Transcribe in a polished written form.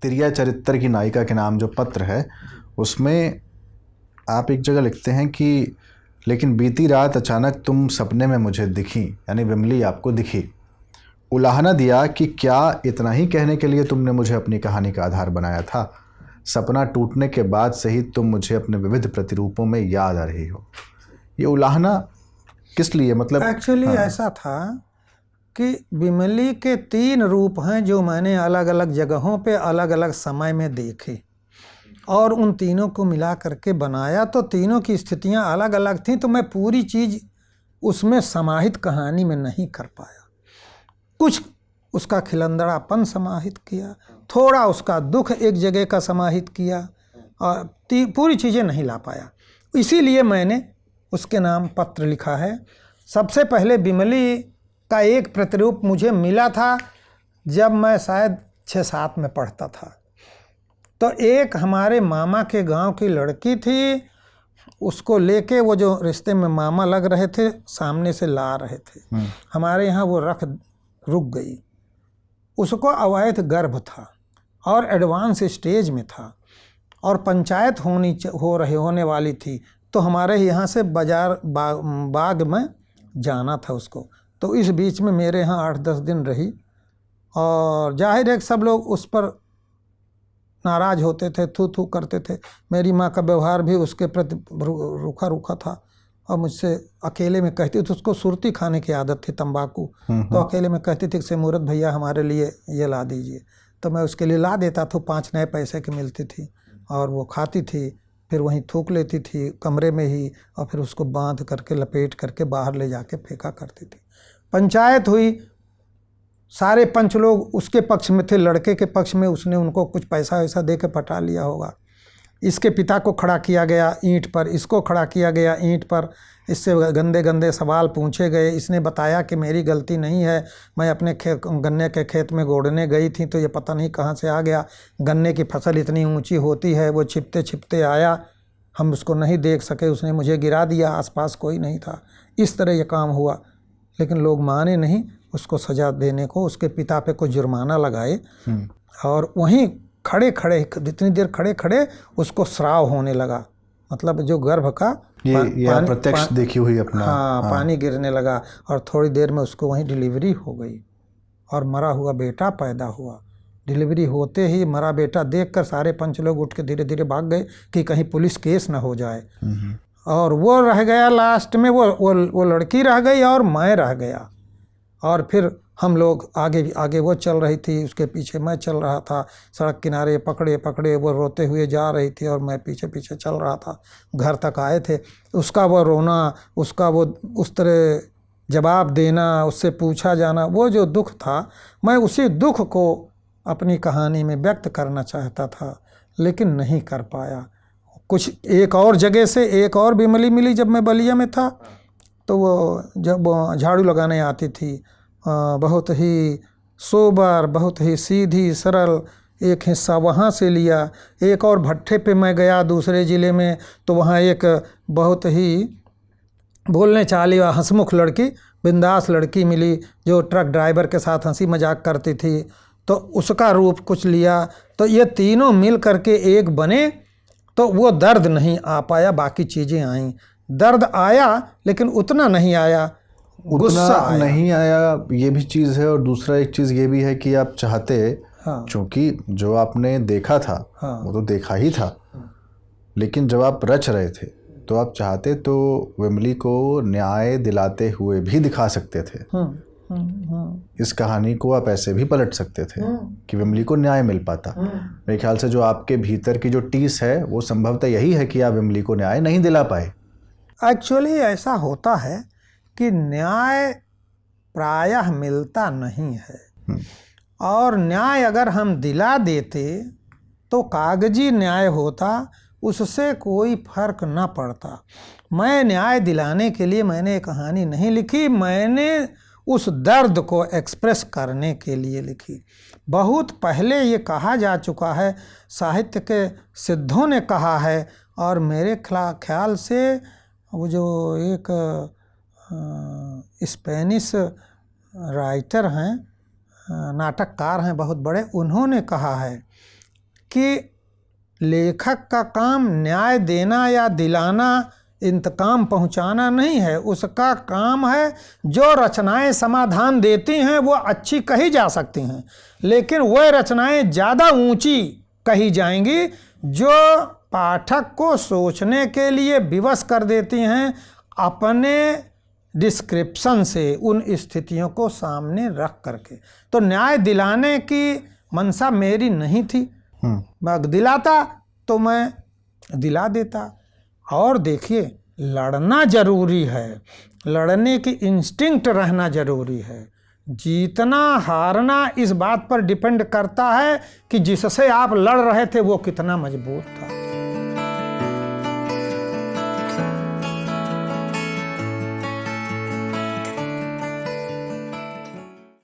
तिरिया चरित्र की नायिका के नाम जो पत्र है, उसमें आप एक जगह लिखते हैं कि लेकिन बीती रात अचानक तुम सपने में मुझे दिखी, यानी विमली आपको दिखी। उलाहना दिया कि क्या इतना ही कहने के लिए तुमने मुझे अपनी कहानी का आधार बनाया था? सपना टूटने के बाद से ही तुम मुझे अपने विविध प्रतिरूपों में याद आ रही हो। ये उलाहना किस लिए, मतलब? एक्चुअली ऐसा था कि विमली के 3 रूप हैं जो मैंने अलग अलग जगहों पे अलग अलग समय में देखे और उन तीनों को मिला करके बनाया। तो तीनों की स्थितियां अलग अलग थीं, तो मैं पूरी चीज़ उसमें समाहित कहानी में नहीं कर पाया। कुछ उसका खिलंदड़ापन समाहित किया, थोड़ा उसका दुख एक जगह का समाहित किया, और पूरी चीज़ें नहीं ला पाया। इसीलिए मैंने उसके नाम पत्र लिखा है। सबसे पहले विमली का एक प्रतिरूप मुझे मिला था जब मैं शायद 6-7 में पढ़ता था। तो एक हमारे मामा के गांव की लड़की थी, उसको लेके वो जो रिश्ते में मामा लग रहे थे सामने से ला रहे थे, हमारे यहाँ वो रुक गई। उसको अवैध गर्भ था और एडवांस स्टेज में था और पंचायत होने वाली थी। तो हमारे यहाँ से बाजार बाग में जाना था उसको। तो इस बीच में मेरे यहाँ 8-10 दिन रही और जाहिर है सब लोग उस पर नाराज़ होते थे, थू थू करते थे। मेरी माँ का व्यवहार भी उसके प्रति रूखा रूखा था और मुझसे अकेले में कहती थी, उसको सुरती खाने की आदत थी, तंबाकू। तो अकेले में कहती थी कि मुरत भैया हमारे लिए ये ला दीजिए। तो मैं उसके लिए ला देता था, 5 नए पैसे की मिलती थी और वो खाती थी, फिर वहीं थूक लेती थी कमरे में ही, और फिर उसको बांध करके लपेट करके बाहर ले जाके फेंका करती थी। पंचायत हुई, सारे पंच लोग उसके पक्ष में थे, लड़के के पक्ष में उसने उनको कुछ पैसा वैसा दे के पटा लिया होगा। इसके पिता को खड़ा किया गया ईंट पर, इसको खड़ा किया गया ईंट पर, इससे गंदे गंदे सवाल पूछे गए। इसने बताया कि मेरी गलती नहीं है, मैं अपने गन्ने के खेत में गोड़ने गई थी तो ये पता नहीं कहाँ से आ गया। गन्ने की फसल इतनी ऊंची होती है, वो छिपते छिपते आया, हम उसको नहीं देख सके, उसने मुझे गिरा दिया, आसपास कोई नहीं था। इस तरह ये काम हुआ, लेकिन लोग माने नहीं। उसको सज़ा देने को उसके पिता पे कुछ जुर्माना लगाए और वहीं खड़े खड़े जितनी देर खड़े खड़े उसको स्राव होने लगा, मतलब जो गर्भ का प्रत्यक्ष देखी हुई अपना पानी गिरने लगा और थोड़ी देर में उसको वहीं डिलीवरी हो गई और मरा हुआ बेटा पैदा हुआ। डिलीवरी होते ही मरा बेटा देखकर सारे पंच लोग उठ के धीरे धीरे भाग गए कि कहीं पुलिस केस न हो जाए। और वो रह गया लास्ट में, वो लड़की रह गई और मैं रह गया। और फिर हम लोग आगे वो चल रही थी, उसके पीछे मैं चल रहा था। सड़क किनारे पकड़े पकड़े वो रोते हुए जा रही थी और मैं पीछे पीछे चल रहा था। घर तक आए थे, उसका वो रोना, उसका वो उस तरह जवाब देना, उससे पूछा जाना, वो जो दुख था, मैं उसी दुख को अपनी कहानी में व्यक्त करना चाहता था लेकिन नहीं कर पाया। कुछ एक और जगह से एक और विमली मिली जब मैं बलिया में था। तो वो जब झाड़ू लगाने आती थी, बहुत ही सोबर, बहुत ही सीधी सरल, एक हिस्सा वहाँ से लिया। एक और भट्ठे पे मैं गया दूसरे ज़िले में, तो वहाँ एक बहुत ही बोलने चाली व हंसमुख लड़की, बिंदास लड़की मिली जो ट्रक ड्राइवर के साथ हंसी मजाक करती थी, तो उसका रूप कुछ लिया। तो ये तीनों मिल करके एक बने। तो वो दर्द नहीं आ पाया, बाकी चीज़ें आईं। दर्द आया लेकिन उतना नहीं आया, गुस्सा नहीं आया, ये भी चीज़ है। और दूसरा एक चीज़ ये भी है कि आप चाहते, क्योंकि जो आपने देखा था वो तो देखा ही था, लेकिन जब आप रच रहे थे तो आप चाहते तो विमली को न्याय दिलाते हुए भी दिखा सकते थे। इस कहानी को आप ऐसे भी पलट सकते थे कि विमली को न्याय मिल पाता। मेरे ख्याल से जो आपके भीतर की जो टीस है वो संभवतः यही है कि आप विमली को न्याय नहीं दिला पाए। एक्चुअली ऐसा होता है कि न्याय प्रायः मिलता नहीं है, और न्याय अगर हम दिला देते तो कागजी न्याय होता, उससे कोई फर्क न पड़ता। मैं न्याय दिलाने के लिए मैंने एक कहानी नहीं लिखी, मैंने उस दर्द को एक्सप्रेस करने के लिए लिखी। बहुत पहले ये कहा जा चुका है, साहित्य के सिद्धों ने कहा है, और मेरे ख्याल से वो जो एक स्पेनिश राइटर हैं, नाटककार हैं बहुत बड़े, उन्होंने कहा है कि लेखक का काम न्याय देना या दिलाना, इंतकाम पहुंचाना नहीं है। उसका काम है जो रचनाएं समाधान देती हैं वो अच्छी कही जा सकती हैं, लेकिन वह रचनाएं ज़्यादा ऊंची कही जाएंगी जो पाठक को सोचने के लिए विवश कर देती हैं, अपने डिस्क्रिप्शन से उन स्थितियों को सामने रख करके। तो न्याय दिलाने की मंशा मेरी नहीं थी। मैं दिलाता तो मैं दिला देता। और देखिए, लड़ना जरूरी है, लड़ने की इंस्टिंक्ट रहना जरूरी है। जीतना हारना इस बात पर डिपेंड करता है कि जिससे आप लड़ रहे थे वो कितना मजबूत था।